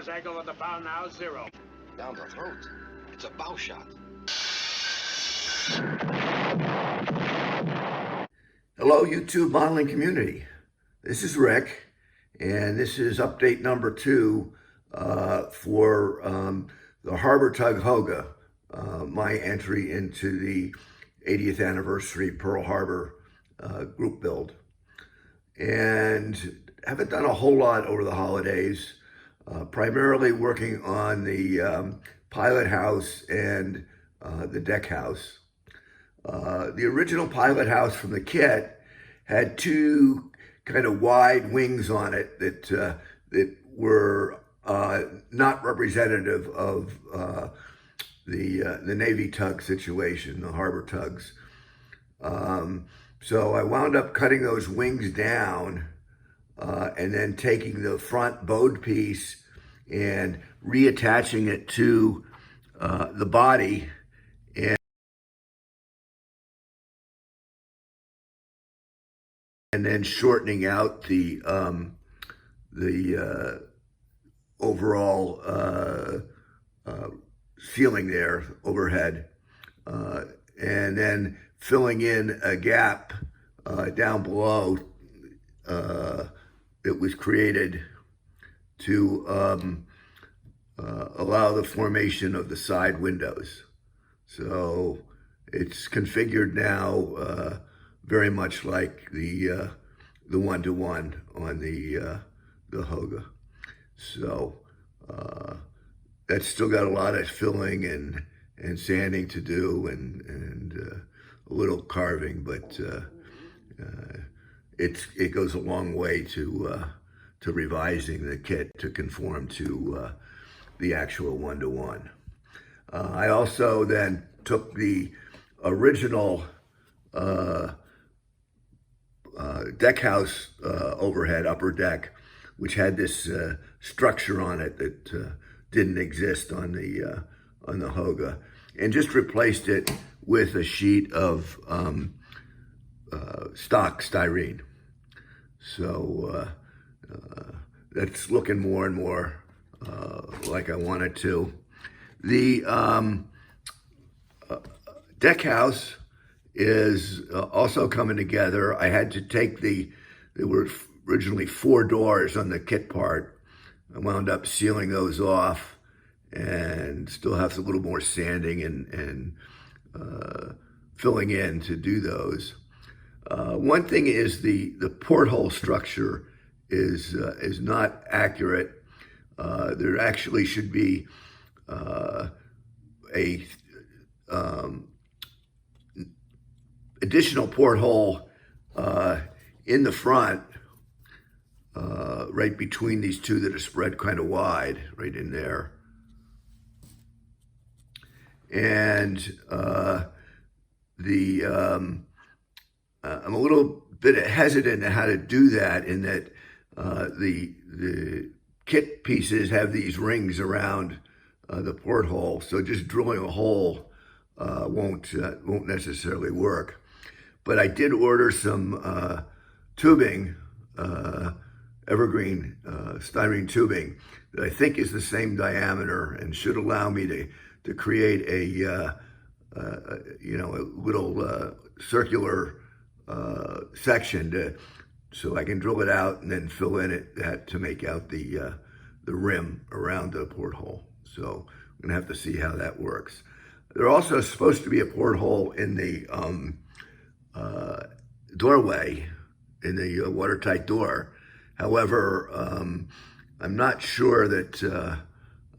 Compass angle of the bow now 0. Down the throat. It's a bow shot. Hello, YouTube modeling community. This is Rick, and this is update number 2 for the Harbor Tug Hoga, my entry into the 80th anniversary Pearl Harbor group build. And haven't done a whole lot over the holidays, primarily working on the pilot house and the deck house. The original pilot house from the kit had 2 kind of wide wings on it that were not representative of the Navy tug situation, the harbor tugs. So I wound up cutting those wings down and then taking the front bowed piece and reattaching it to the body and then shortening out the overall ceiling there overhead, and then filling in a gap down below that was created to allow the formation of the side windows. So it's configured now very much like the one-to-one on the Hoga. So that's still got a lot of filling and sanding to do and a little carving, but it goes a long way to revising the kit to conform to the actual one-to-one. I also then took the original deck house overhead, upper deck, which had this structure on it that didn't exist on the Hoga, and just replaced it with a sheet of stock styrene. So that's looking more and more like I want it to. The deck house is also coming together. I had to take there were originally 4 doors on the kit part. I wound up sealing those off and still have a little more sanding and filling in to do those. One thing is the porthole structure is not accurate. There actually should be a additional porthole in the front, right between these 2 that are spread kind of wide, right in there. And I'm a little bit hesitant on how to do that, in that the kit pieces have these rings around the porthole, so just drilling a hole won't necessarily work. But I did order some tubing, evergreen styrene tubing that I think is the same diameter and should allow me to create a little circular section so I can drill it out and then fill in that to make out the rim around the porthole. So I'm gonna have to see how that works. There's also supposed to be a porthole in the doorway, in the watertight door. However, I'm not sure that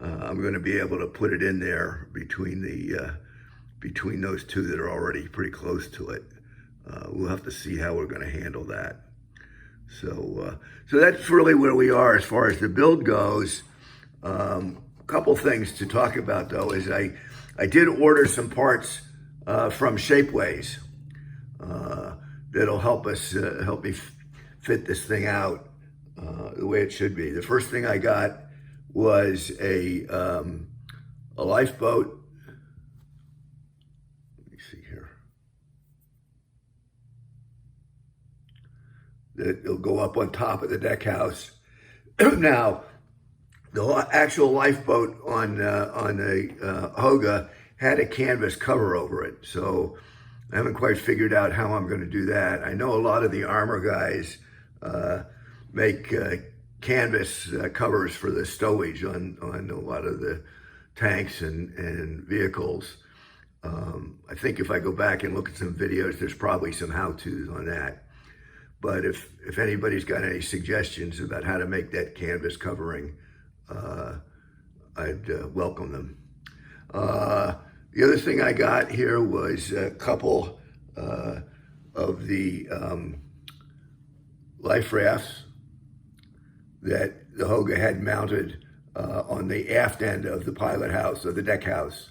I'm going to be able to put it in there between those 2 that are already pretty close to it. We'll have to see how we're going to handle that. So that's really where we are as far as the build goes. A couple things to talk about though is I did order some parts from Shapeways that'll help me fit this thing out the way it should be. The first thing I got was a lifeboat. Let me see here. That will go up on top of the deck house. Now, the actual lifeboat on the Hoga had a canvas cover over it. So I haven't quite figured out how I'm going to do that. I know a lot of the armor guys make canvas covers for the stowage on a lot of the tanks and vehicles. I think if I go back and look at some videos, there's probably some how-tos on that. But if anybody's got any suggestions about how to make that canvas covering, I'd welcome them. The other thing I got here was a couple of the life rafts that the Hoga had mounted on the aft end of the pilot house, or the deck house.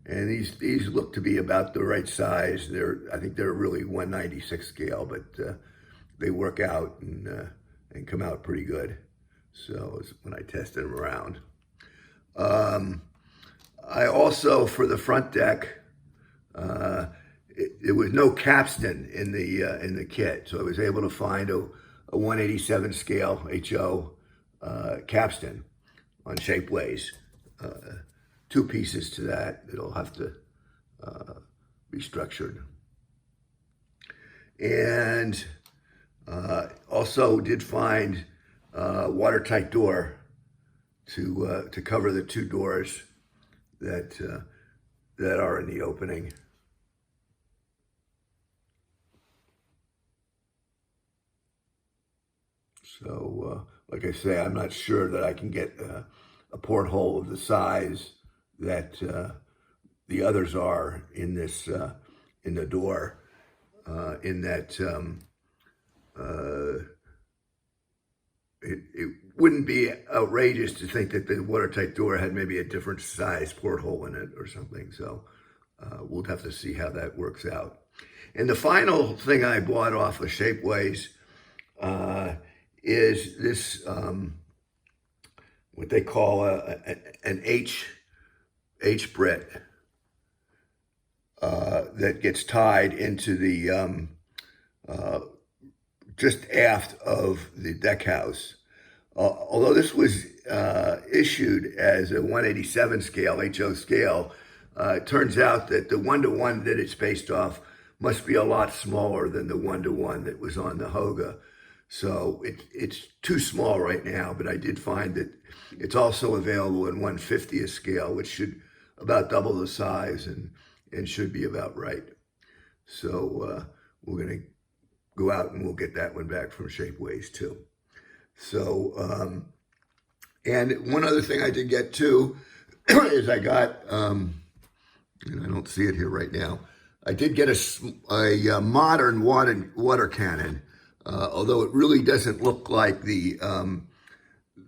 And these look to be about the right size. I think they're really 196 scale, but they work out and come out pretty good. So when I tested them around. I also, for the front deck, there was no capstan in the kit, so I was able to find a 187 scale HO capstan on Shapeways. 2 pieces to that. It'll have to be structured. And also did find a watertight door to cover the 2 doors that are in the opening. So, like I say, I'm not sure that I can get a porthole of the size that the others are in this in the door. In that it wouldn't be outrageous to think that the watertight door had maybe a different size porthole in it or something. So we'll have to see how that works out. And the final thing I bought off of Shapeways is this, what they call an H-brit that gets tied into the just aft of the deck house. Although this was issued as a 187 scale, HO scale, it turns out that the 1-to-1 that it's based off must be a lot smaller than the 1-to-1 that was on the Hoga. So it's too small right now, but I did find that it's also available in 1/50th scale, which should about double the size and should be about right. So we're going to go out and we'll get that one back from Shapeways too. So, and one other thing I did get too is I got, and I don't see it here right now, I did get a modern water cannon, although it really doesn't look like the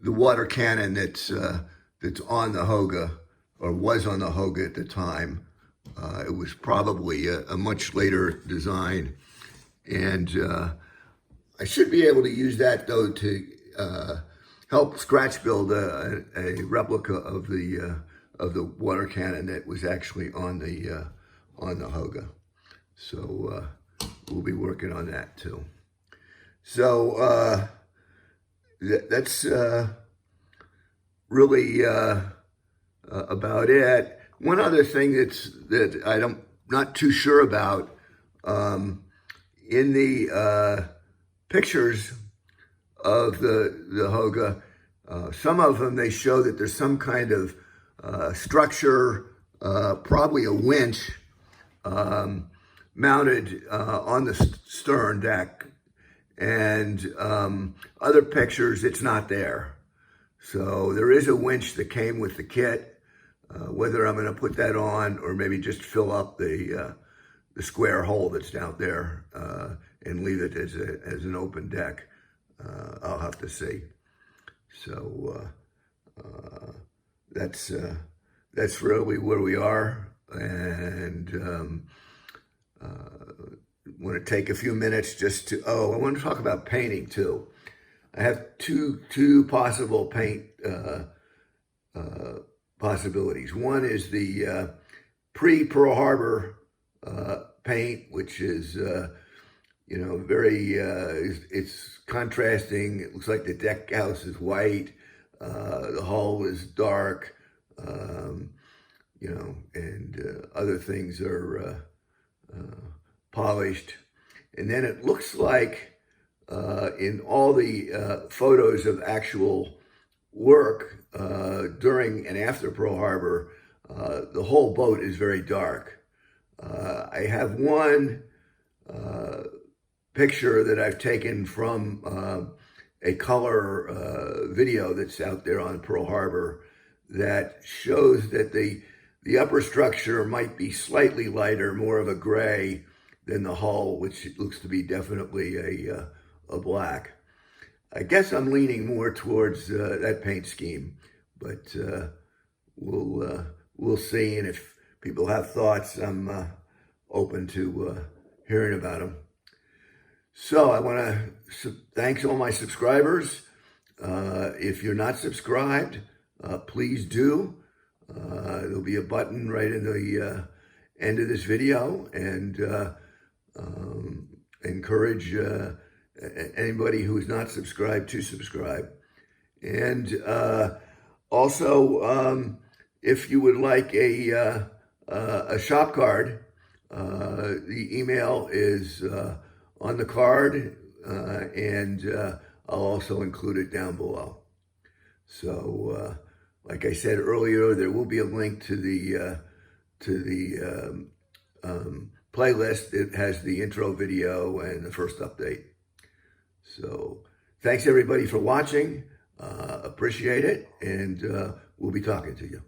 water cannon that's on the Hoga, or was on the Hoga at the time. It was probably a much later design. And I should be able to use that though to help scratch build a replica of the water cannon that was actually on the Hoga. So we'll be working on that too. So that's really about it. One other thing that I'm not too sure about, in the pictures of the Hoga, some of them they show that there's some kind of structure, probably a winch, mounted on the stern deck, and other pictures it's not there. So there is a winch that came with the kit. Whether I'm going to put that on or maybe just fill up the square hole that's down there and leave it as an open deck, I'll have to see. So that's really where we are, and want to take a few minutes just to, I want to talk about painting too. I have two possible paint possibilities. One is the pre-Pearl Harbor paint, which is very it's contrasting. It looks like the deck house is white. The hull is dark, and other things are polished. And then it looks like in all the photos of actual work during and after Pearl Harbor, the whole boat is very dark. I have one picture that I've taken from a color video that's out there on Pearl Harbor that shows that the upper structure might be slightly lighter, more of a gray than the hull, which looks to be definitely a black. I guess I'm leaning more towards that paint scheme, but we'll see. And if people have thoughts, I'm open to hearing about them. So I want to thank all my subscribers. If you're not subscribed, please do. There'll be a button right in the end of this video, and encourage anybody who is not subscribed to subscribe. And also, if you would like a shop card, the email is on the card, and I'll also include it down below. So, like I said earlier, there will be a link to the playlist. It has the intro video and the first update. So, thanks everybody for watching. Appreciate it, and we'll be talking to you.